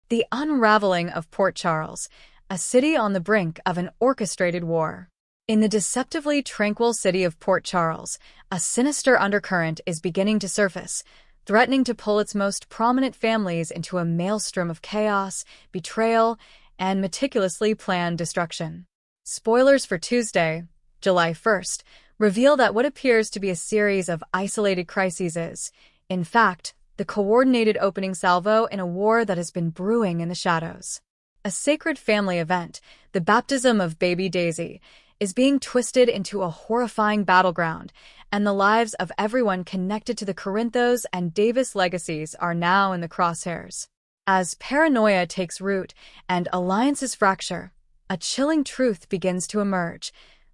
The unraveling of Port Charles, a city on the brink of an orchestrated war. In the deceptively tranquil city of Port Charles, a sinister undercurrent is beginning to surface, threatening to pull its most prominent families into a maelstrom of chaos, betrayal, and meticulously planned destruction. Spoilers for Tuesday, July 1st, reveal that what appears to be a series of isolated crises is, in fact, the coordinated opening salvo in a war that has been brewing in the shadows. A sacred family event, the baptism of baby Daisy, is being twisted into a horrifying battleground, and the lives of everyone connected to the Corinthos and Davis legacies are now in the crosshairs. As paranoia takes root and alliances fracture, a chilling truth begins to emerge.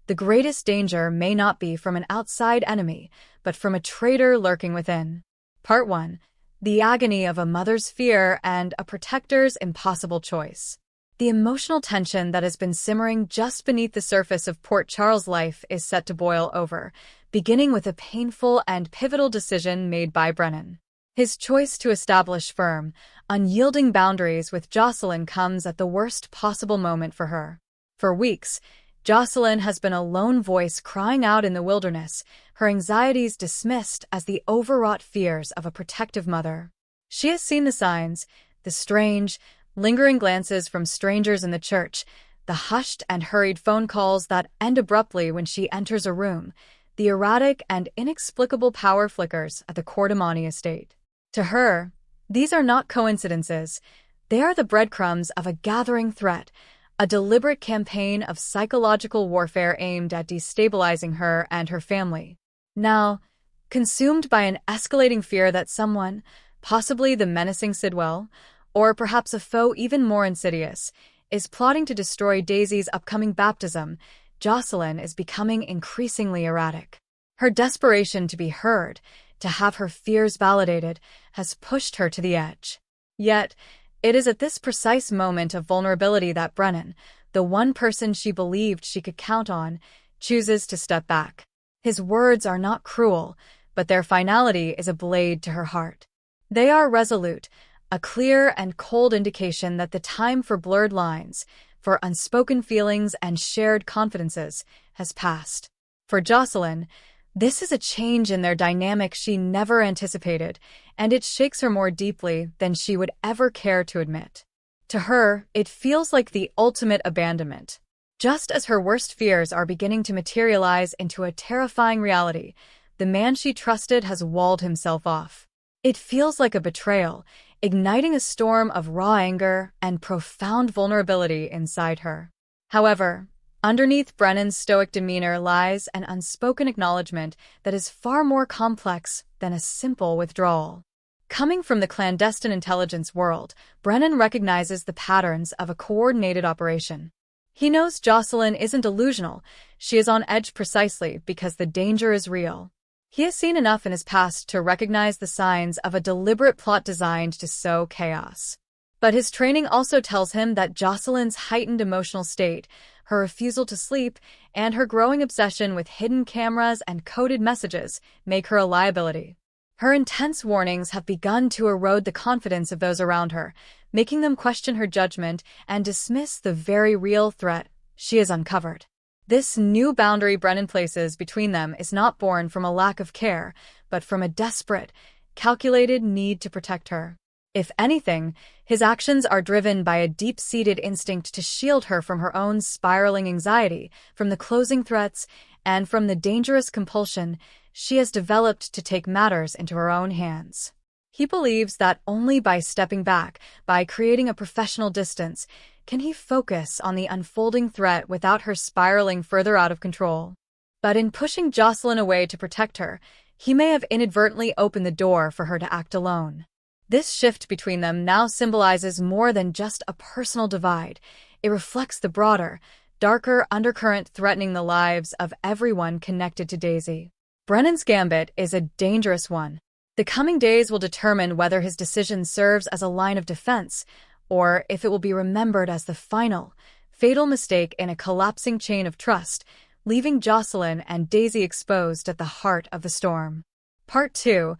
The greatest danger may not be from an outside enemy, but from a traitor lurking within. Part 1. The agony of a mother's fear and a protector's impossible choice. The emotional tension that has been simmering just beneath the surface of Port Charles' life is set to boil over, beginning with a painful and pivotal decision made by Brennan. His choice to establish firm, unyielding boundaries with Jocelyn comes at the worst possible moment for her. For weeks, Jocelyn has been a lone voice crying out in the wilderness, her anxieties dismissed as the overwrought fears of a protective mother. She has seen the signs, the strange, lingering glances from strangers in the church, the hushed and hurried phone calls that end abruptly when she enters a room, the erratic and inexplicable power flickers at the Cordamani estate. To her, these are not coincidences. They are the breadcrumbs of a gathering threat, a deliberate campaign of psychological warfare aimed at destabilizing her and her family. Now, consumed by an escalating fear that someone, possibly the menacing Sidwell, or perhaps a foe even more insidious, is plotting to destroy Daisy's upcoming baptism, Jocelyn is becoming increasingly erratic. Her desperation to be heard, to have her fears validated, has pushed her to the edge. Yet, it is at this precise moment of vulnerability that Brennan, the one person she believed she could count on, chooses to step back. His words are not cruel, but their finality is a blade to her heart. They are resolute, a clear and cold indication that the time for blurred lines, for unspoken feelings and shared confidences, has passed. For Jocelyn, this is a change in their dynamic she never anticipated, and it shakes her more deeply than she would ever care to admit. To her, it feels like the ultimate abandonment. Just as her worst fears are beginning to materialize into a terrifying reality, the man she trusted has walled himself off. It feels like a betrayal, igniting a storm of raw anger and profound vulnerability inside her. However, underneath Brennan's stoic demeanor lies an unspoken acknowledgement that is far more complex than a simple withdrawal. Coming from the clandestine intelligence world, Brennan recognizes the patterns of a coordinated operation. He knows Jocelyn isn't delusional, she is on edge precisely because the danger is real. He has seen enough in his past to recognize the signs of a deliberate plot designed to sow chaos. But his training also tells him that Jocelyn's heightened emotional state, her refusal to sleep, and her growing obsession with hidden cameras and coded messages make her a liability. Her intense warnings have begun to erode the confidence of those around her, making them question her judgment and dismiss the very real threat she has uncovered. This new boundary Brennan places between them is not born from a lack of care, but from a desperate, calculated need to protect her. If anything, his actions are driven by a deep-seated instinct to shield her from her own spiraling anxiety, from the closing threats, and from the dangerous compulsion she has developed to take matters into her own hands. He believes that only by stepping back, by creating a professional distance, can he focus on the unfolding threat without her spiraling further out of control. But in pushing Jocelyn away to protect her, he may have inadvertently opened the door for her to act alone. This shift between them now symbolizes more than just a personal divide. It reflects the broader, darker undercurrent threatening the lives of everyone connected to Daisy. Brennan's gambit is a dangerous one. The coming days will determine whether his decision serves as a line of defense, or if it will be remembered as the final, fatal mistake in a collapsing chain of trust, leaving Jocelyn and Daisy exposed at the heart of the storm. Part 2.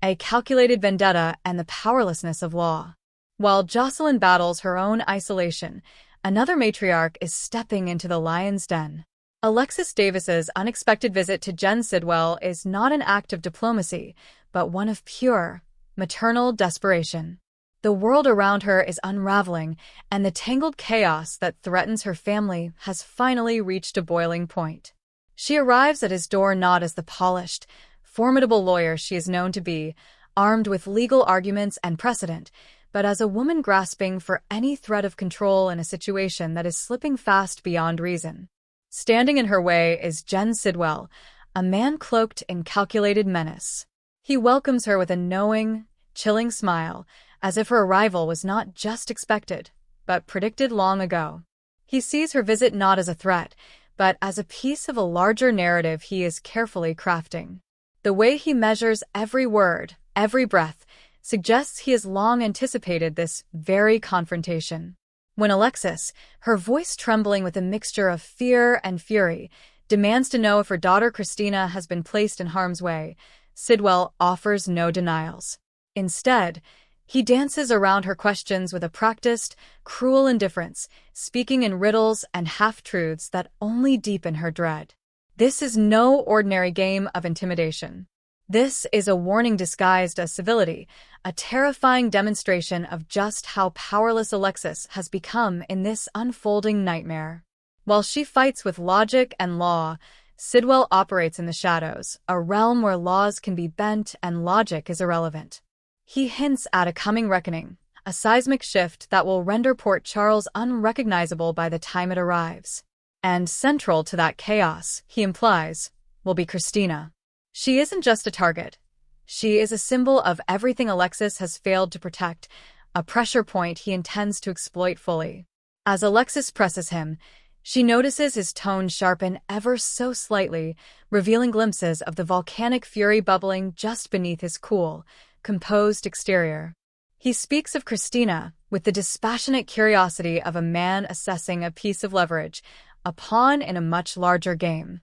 A calculated vendetta and the powerlessness of law. While Jocelyn battles her own isolation, another matriarch is stepping into the lion's den. Alexis Davis's unexpected visit to Jen Sidwell is not an act of diplomacy, but one of pure, maternal desperation. The world around her is unraveling, and the tangled chaos that threatens her family has finally reached a boiling point. She arrives at his door not as the polished, formidable lawyer she is known to be, armed with legal arguments and precedent, but as a woman grasping for any thread of control in a situation that is slipping fast beyond reason. Standing in her way is Jen Sidwell, a man cloaked in calculated menace. He welcomes her with a knowing, chilling smile, as if her arrival was not just expected, but predicted long ago. He sees her visit not as a threat, but as a piece of a larger narrative he is carefully crafting. The way he measures every word, every breath, suggests he has long anticipated this very confrontation. When Alexis, her voice trembling with a mixture of fear and fury, demands to know if her daughter Christina has been placed in harm's way, Sidwell offers no denials. Instead, he dances around her questions with a practiced, cruel indifference, speaking in riddles and half-truths that only deepen her dread. This is no ordinary game of intimidation. This is a warning disguised as civility, a terrifying demonstration of just how powerless Alexis has become in this unfolding nightmare. While she fights with logic and law, Sidwell operates in the shadows, a realm where laws can be bent and logic is irrelevant. He hints at a coming reckoning, a seismic shift that will render Port Charles unrecognizable by the time it arrives. And central to that chaos, he implies, will be Christina. She isn't just a target. She is a symbol of everything Alexis has failed to protect, a pressure point he intends to exploit fully. As Alexis presses him, she notices his tone sharpen ever so slightly, revealing glimpses of the volcanic fury bubbling just beneath his cool, composed exterior. He speaks of Christina with the dispassionate curiosity of a man assessing a piece of leverage, a pawn in a much larger game.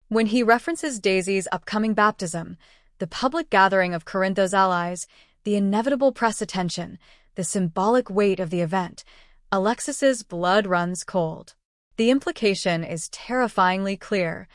When he references Daisy's upcoming baptism, the public gathering of Corinthos allies, the inevitable press attention, the symbolic weight of the event, Alexis's blood runs cold. The implication is terrifyingly clear.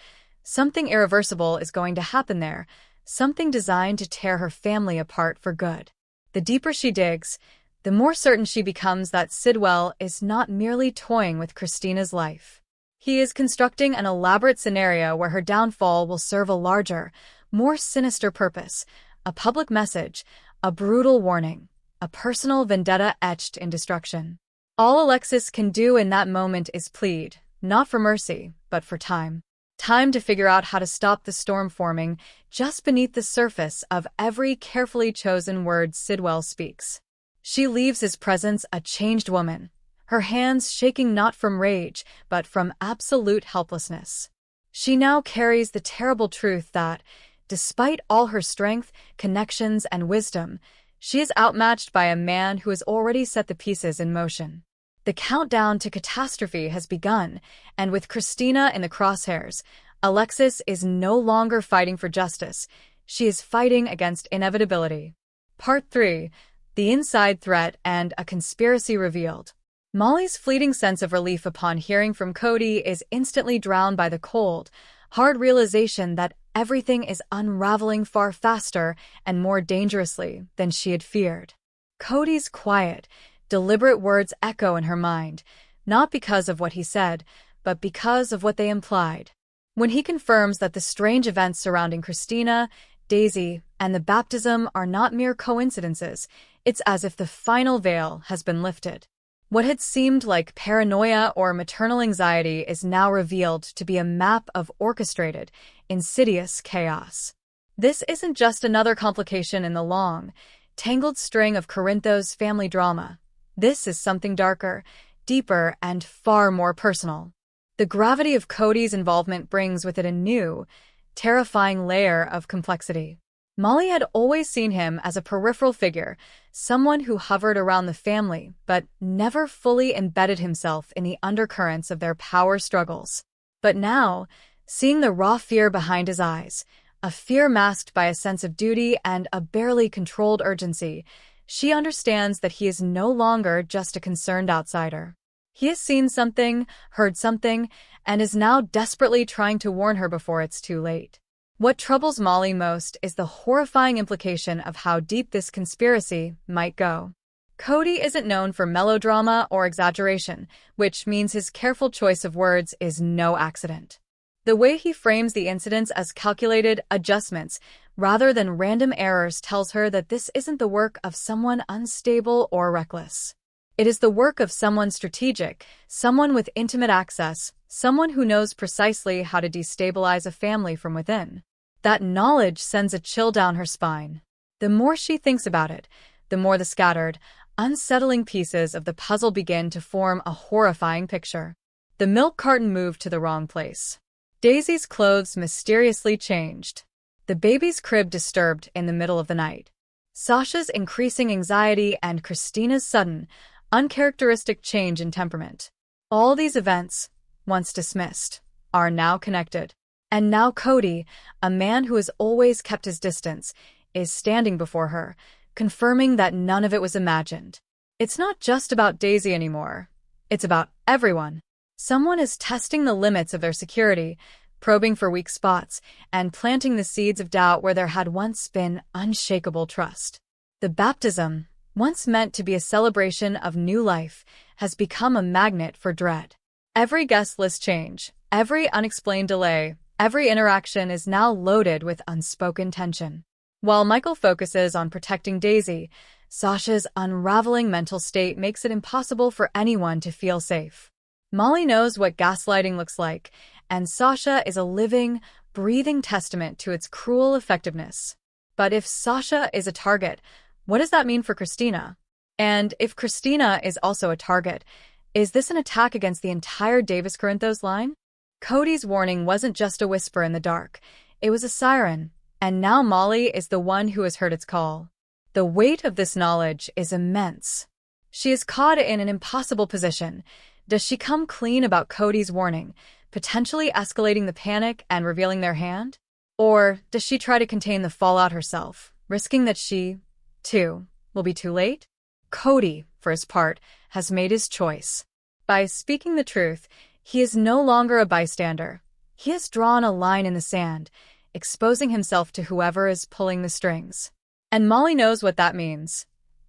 Something irreversible is going to happen there, something designed to tear her family apart for good. The deeper she digs, the more certain she becomes that Sidwell is not merely toying with Christina's life. He is constructing an elaborate scenario where her downfall will serve a larger, more sinister purpose, a public message, a brutal warning, a personal vendetta etched in destruction. All Alexis can do in that moment is plead, not for mercy, but for time. Time to figure out how to stop the storm forming just beneath the surface of every carefully chosen word Sidwell speaks. She leaves his presence a changed woman, her hands shaking not from rage, but from absolute helplessness. She now carries the terrible truth that, despite all her strength, connections, and wisdom, she is outmatched by a man who has already set the pieces in motion. The countdown to catastrophe has begun, and with Christina in the crosshairs, Alexis is no longer fighting for justice. She is fighting against inevitability. Part 3. The Inside Threat and a Conspiracy Revealed. Molly's fleeting sense of relief upon hearing from Cody is instantly drowned by the cold, hard realization that everything is unraveling far faster and more dangerously than she had feared. Cody's quiet, deliberate words echo in her mind, not because of what he said, but because of what they implied. When he confirms that the strange events surrounding Christina, Daisy, and the baptism are not mere coincidences, it's as if the final veil has been lifted. What had seemed like paranoia or maternal anxiety is now revealed to be a map of orchestrated, insidious chaos. This isn't just another complication in the long, tangled string of Corinthos family drama. This is something darker, deeper, and far more personal. The gravity of Cody's involvement brings with it a new, terrifying layer of complexity. Molly had always seen him as a peripheral figure, someone who hovered around the family, but never fully embedded himself in the undercurrents of their power struggles. But now, seeing the raw fear behind his eyes, a fear masked by a sense of duty and a barely controlled urgency, She understands that he is no longer just a concerned outsider. He has seen something, heard something, and is now desperately trying to warn her before it's too late. What troubles Molly most is the horrifying implication of how deep this conspiracy might go. Cody isn't known for melodrama or exaggeration, which means his careful choice of words is no accident. The way he frames the incidents as calculated adjustments rather than random errors tells her that this isn't the work of someone unstable or reckless. It is the work of someone strategic, someone with intimate access, someone who knows precisely how to destabilize a family from within. That knowledge sends a chill down her spine. The more she thinks about it, the more the scattered, unsettling pieces of the puzzle begin to form a horrifying picture. The milk carton moved to the wrong place. Daisy's clothes mysteriously changed. The baby's crib disturbed in the middle of the night. Sasha's increasing anxiety and Christina's sudden, uncharacteristic change in temperament. All these events, once dismissed, are now connected. And now Cody, a man who has always kept his distance, is standing before her, confirming that none of it was imagined. It's not just about Daisy anymore. It's about everyone. Someone is testing the limits of their security, probing for weak spots, and planting the seeds of doubt where there had once been unshakable trust. The baptism, once meant to be a celebration of new life, has become a magnet for dread. Every guest list change, every unexplained delay, every interaction is now loaded with unspoken tension. While Michael focuses on protecting Daisy, Sasha's unraveling mental state makes it impossible for anyone to feel safe. Molly knows what gaslighting looks like, and Sasha is a living, breathing testament to its cruel effectiveness. But if Sasha is a target, what does that mean for Christina? And if Christina is also a target, is this an attack against the entire Davis Corinthos line? Cody's warning wasn't just a whisper in the dark. It was a siren, and now Molly is the one who has heard its call. The weight of this knowledge is immense. She is caught in an impossible position. Does she come clean about Cody's warning, potentially escalating the panic and revealing their hand? Or does she try to contain the fallout herself, risking that she, too, will be too late? Cody, for his part, has made his choice. By speaking the truth, he is no longer a bystander. He has drawn a line in the sand, exposing himself to whoever is pulling the strings. And Molly knows what that means.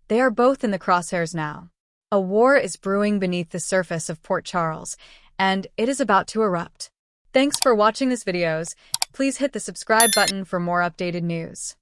They are both in the crosshairs now. A war is brewing beneath the surface of Port Charles, and it is about to erupt. Thanks for watching this video. Please hit the subscribe button for more updated news.